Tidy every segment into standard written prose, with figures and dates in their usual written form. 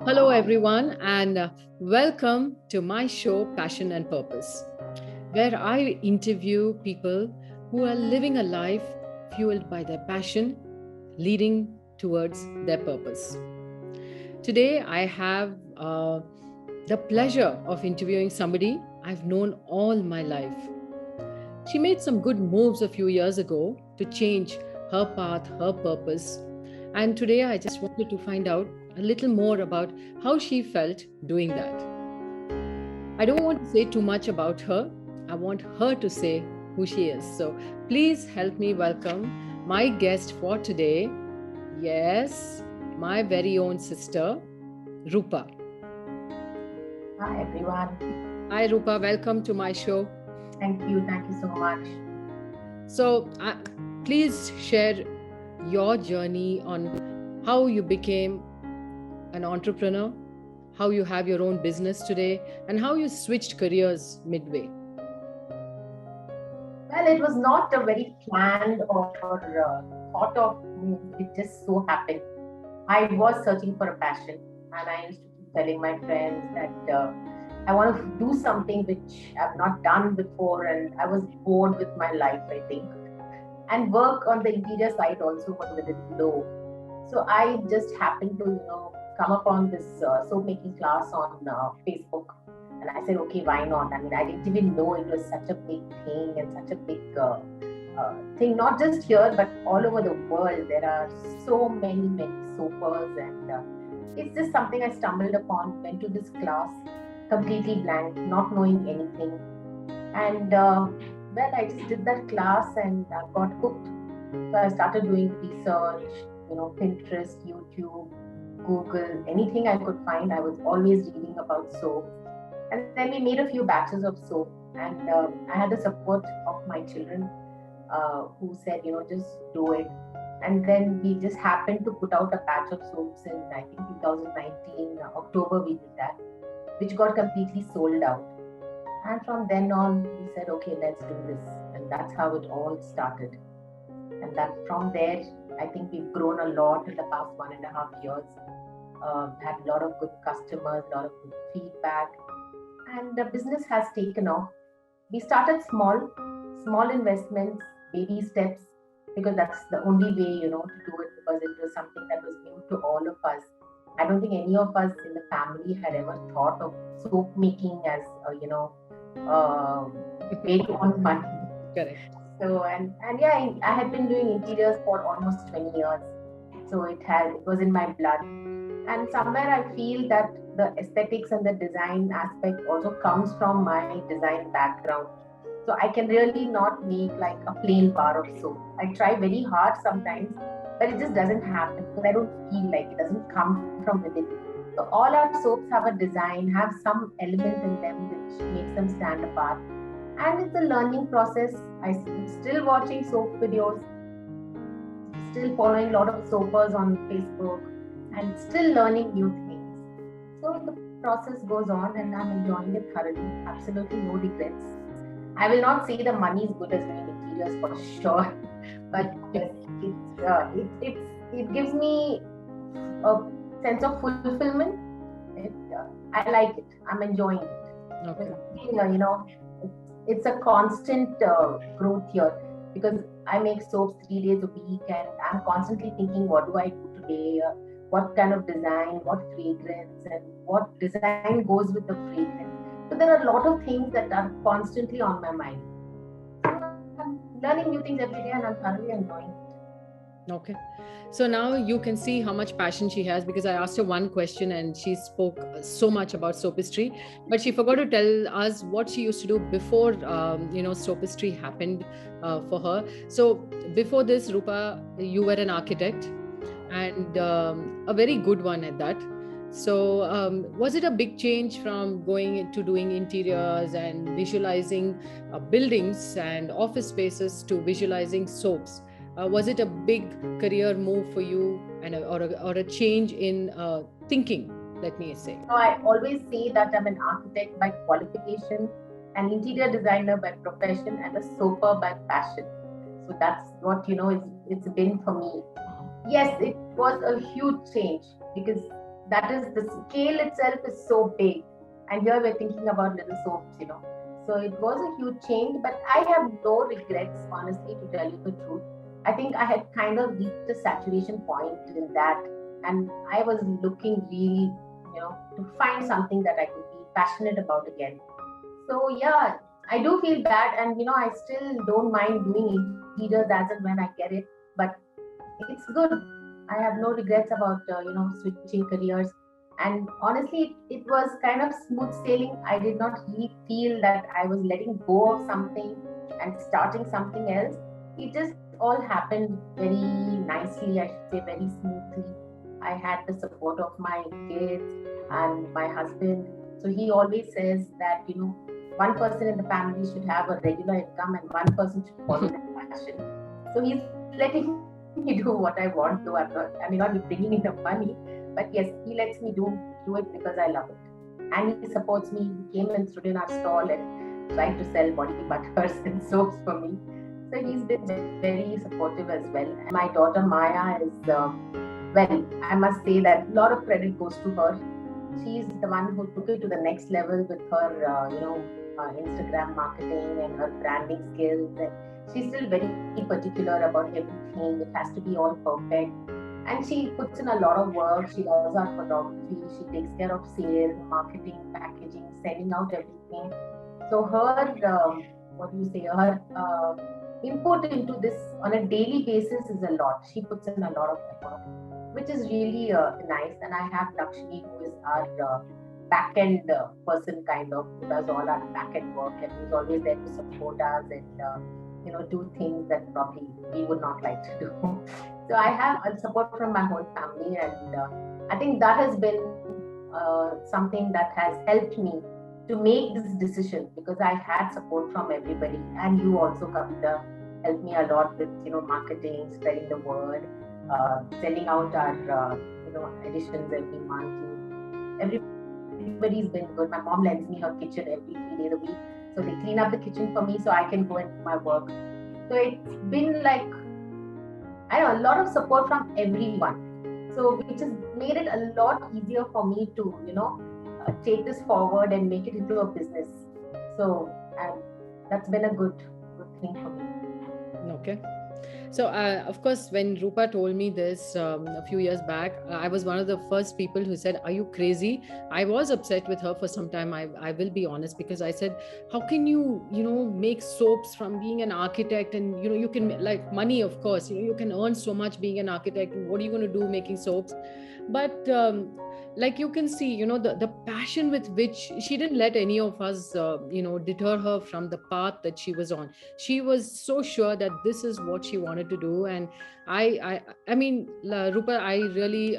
Hello, everyone, and welcome to my show, Passion and Purpose, where I interview people who are living a life fueled by their passion, leading towards their purpose. Today, I have the pleasure of interviewing somebody I've known all my life. She made some good moves a few years ago to change her path, her purpose. And today I just wanted to find out a little more about how she felt doing that. I don't want to say too much about her. I want her to say who she is. So please help me welcome my guest for today. Yes, my very own sister, Rupa. Hi everyone. Hi, Rupa. Welcome to my show. Thank you so much. So, please share your journey on how you became an entrepreneur, how you have your own business today, and how you switched careers midway. Well, it was not a very planned or thought of move. It just so happened. I was searching for a passion, and I used to keep telling my friends that I want to do something which I've not done before, and I was bored with my life, I think. And work on the interior side also was a little low. So I just happened to, come upon this soap making class on Facebook. And I said, okay, why not? I mean, I didn't even know it was such a big thing and such a big thing, not just here, but all over the world. There are so many soapers, and it's just something I stumbled upon, went to this class completely blank, not knowing anything. And well, I just did that class and got hooked. So I started doing research, Pinterest, YouTube, Google, anything I could find. I was always reading about soap. And then we made a few batches of soap. And I had the support of my children who said, just do it. And then we just happened to put out a batch of soaps in, I think, 2019, October, we did that, which got completely sold out. And from then on, we said, okay, let's do this. And that's how it all started. And that from there, I think we've grown a lot in the past 1.5 years. Had a lot of good customers, a lot of good feedback, and the business has taken off. We started small, small investments, baby steps, because that's the only way, to do it, because it was something that was new to all of us. I don't think any of us in the family had ever thought of soap making as, uh, way to earn money. Correct. So and yeah, I had been doing interiors for almost 20 years. So it was in my blood. And somewhere I feel that the aesthetics and the design aspect also comes from my design background. So I can really not make like a plain bar of soap. I try very hard sometimes, but it just doesn't happen because I don't feel like it doesn't come from within. So all our soaps have a design, have some element in them which makes them stand apart. And it's a learning process. I'm still watching soap videos, still following a lot of soapers on Facebook, and still learning new things. So the process goes on, and I'm enjoying it thoroughly. Absolutely no regrets. I will not say the money is good as doing interiors for sure, but yes, it gives me a sense of fulfillment. I like it. I'm enjoying it. Okay. It's a constant growth here because I make soaps 3 days a week, and I'm constantly thinking, what do I do today? What kind of design, what fragrance, and what design goes with the fragrance. So there are a lot of things that are constantly on my mind. So I'm learning new things every day, and I'm thoroughly enjoying it. Okay. So now you can see how much passion she has because I asked her one question and she spoke so much about soapistry, but she forgot to tell us what she used to do before, soapistry happened for her. So before this, Rupa, you were an architect and a very good one at that. So, was it a big change from going into doing interiors and visualizing buildings and office spaces to visualizing soaps? Was it a big career move for you or a change in thinking, let me say? So I always say that I'm an architect by qualification, an interior designer by profession, and a soaper by passion. So that's what it's been for me. Yes, it was a huge change because that is, the scale itself is so big. And here we're thinking about little soaps. So it was a huge change, but I have no regrets, honestly, to tell you the truth. I think I had kind of reached a saturation point in that, and I was looking really, to find something that I could be passionate about again. So yeah, I do feel bad, and I still don't mind doing interiors as and when I get it, but it's good. I have no regrets about switching careers, and honestly, it was kind of smooth sailing. I did not really feel that I was letting go of something and starting something else. It just all happened very nicely, I should say, very smoothly. I had the support of my kids and my husband. So he always says that one person in the family should have a regular income and one person should follow their passion. So he's letting me do what I want, though I may not be bringing in the money, but yes, he lets me do it because I love it. And he supports me. He came and stood in our stall and tried to sell body butters and soaps for me. So he's been very supportive as well. And my daughter Maya is, well, I must say that a lot of credit goes to her. She's the one who took it to the next level with her, Instagram marketing and her branding skills. And she's still very particular about everything. It has to be all perfect. And she puts in a lot of work. She does our photography. She takes care of sales, marketing, packaging, sending out everything. So her, what do you say, her input into this on a daily basis is a lot. She puts in a lot of effort, which is really nice. And I have Lakshmi, who is our back end person, kind of, who does all our back end work and who's always there to support us and do things that probably we would not like to do. So I have support from my whole family, and I think that has been something that has helped me to make this decision, because I had support from everybody, and you also, Kavita, helped me a lot with marketing, spreading the word, sending out our editions every month. Everybody's been good. My mom lends me her kitchen every 3 days a week, so they clean up the kitchen for me so I can go and do my work. So it's been like, I know, a lot of support from everyone. So which has made it a lot easier for me to take this forward and make it into a business. So that's been a good thing for me. Okay. So, of course, when Rupa told me this a few years back, I was one of the first people who said, "Are you crazy?" I was upset with her for some time. I will be honest, because I said, "How can you make soaps from being an architect? And you can, like, money, of course. You can earn so much being an architect. What are you going to do making soaps?" But like you can see, the passion with which she didn't let any of us deter her from the path that she was on. She was so sure that this is what she wanted to do. And I mean, Rupa, I really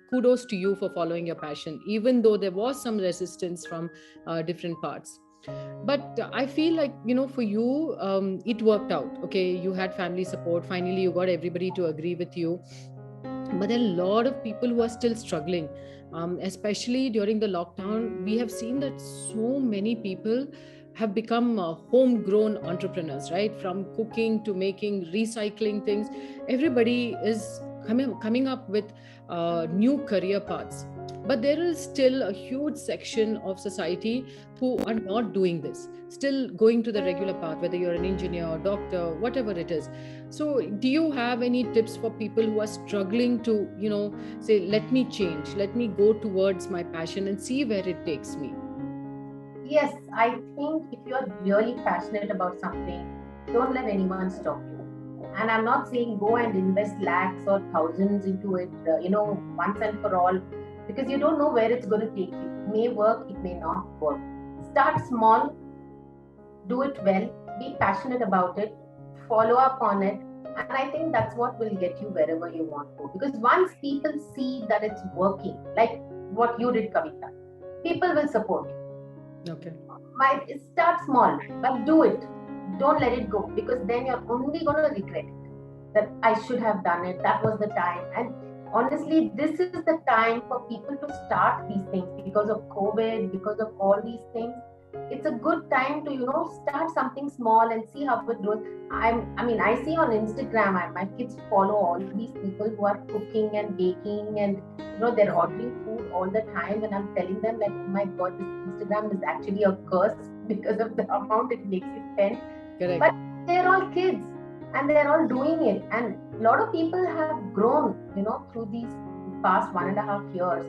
kudos to you for following your passion, even though there was some resistance from different parts. But I feel like, for you, it worked out. Okay, you had family support. Finally, you got everybody to agree with you. But there are a lot of people who are still struggling, especially during the lockdown. We have seen that so many people have become homegrown entrepreneurs, right? From cooking to making, recycling things. Everybody is coming up with new career paths. But there is still a huge section of society who are not doing this, still going to the regular path, whether you're an engineer, doctor, whatever it is. So, do you have any tips for people who are struggling to, say, let me change, let me go towards my passion and see where it takes me? Yes, I think if you're really passionate about something, don't let anyone stop you. And I'm not saying go and invest lakhs or thousands into it, once and for all, because you don't know where it's going to take you. It may work, it may not work. Start small, do it well, be passionate about it, follow up on it. And I think that's what will get you wherever you want to. Because once people see that it's working, like what you did, Kavita, people will support you. Okay. Start small, but do it. Don't let it go, because then you're only going to regret it. That I should have done it. That was the time. And honestly, this is the time for people to start these things because of COVID, because of all these things. it's a good time to, start something small and see how it goes. I see on Instagram, my kids follow all these people who are cooking and baking, and they're ordering food all the time, and I'm telling them like, oh my God, this Instagram is actually a curse because of the amount it makes you spend. Correct. But they're all kids and they're all doing it, and a lot of people have grown, through these past 1.5 years.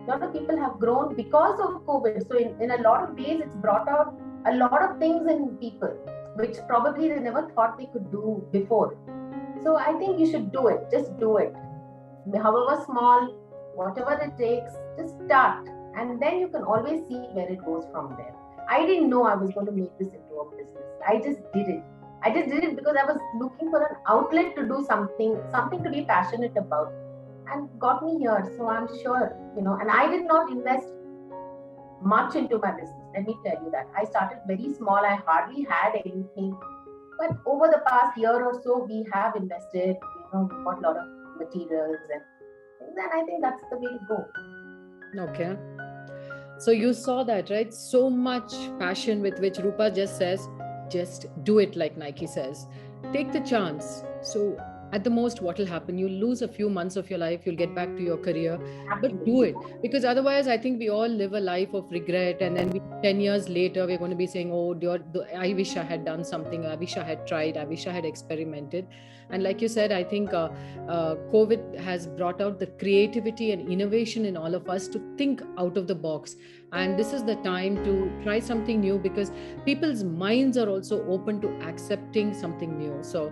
A lot of people have grown because of COVID. So in a lot of ways, it's brought out a lot of things in people, which probably they never thought they could do before. So I think you should do it. Just do it. However small, whatever it takes, just start. And then you can always see where it goes from there. I didn't know I was going to make this into a business. I just did it. I just did it because I was looking for an outlet to do something to be passionate about, and got me here. So I'm sure, and I did not invest much into my business. Let me tell you that. I started very small. I hardly had anything. But over the past year or so, we have invested, bought a lot of materials and things. And I think that's the way to go. Okay. So you saw that, right? So much passion with which Rupa just says, just do it, like Nike says. Take the chance. So at the most, what will happen? You'll lose a few months of your life, you'll get back to your career, but do it. Because otherwise, I think we all live a life of regret. And then 10 years later, we're going to be saying, oh, I wish I had done something. I wish I had tried. I wish I had experimented. And like you said, I think COVID has brought out the creativity and innovation in all of us to think out of the box. And this is the time to try something new, because people's minds are also open to accepting something new. So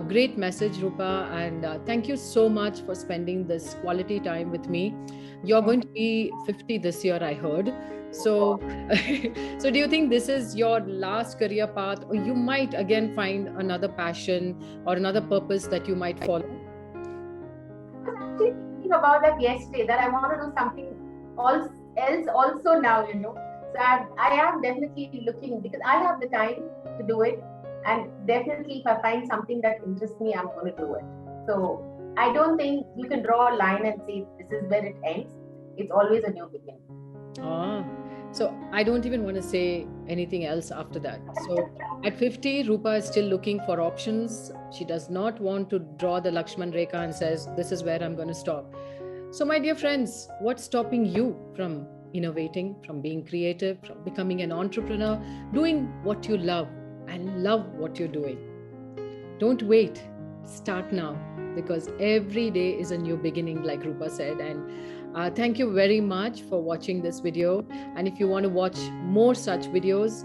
great message, Rupa. And thank you so much for spending this quality time with me. You're going to be 50 this year, I heard. So, so do you think this is your last career path, or you might again find another passion or another purpose that you might follow? I was actually thinking about that yesterday, that I want to do something else also now, So I am definitely looking, because I have the time to do it. And definitely if I find something that interests me, I'm going to do it. So I don't think you can draw a line and say this is where it ends. It's always a new beginning. So I don't even want to say anything else after that. So at 50, Rupa is still looking for options. She does not want to draw the Lakshman Rekha and says, this is where I'm going to stop. So my dear friends, what's stopping you from innovating, from being creative, from becoming an entrepreneur, doing what you love and love what you're doing? Don't wait. Start now, because every day is a new beginning, like Rupa said. And thank you very much for watching this video. And if you want to watch more such videos,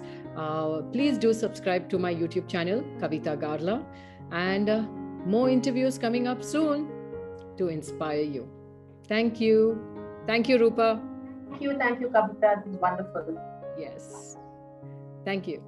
please do subscribe to my YouTube channel, Kavita Garla. And more interviews coming up soon to inspire you. Thank you. Thank you, Rupa. Thank you, Kavita. This is wonderful. Yes. Thank you.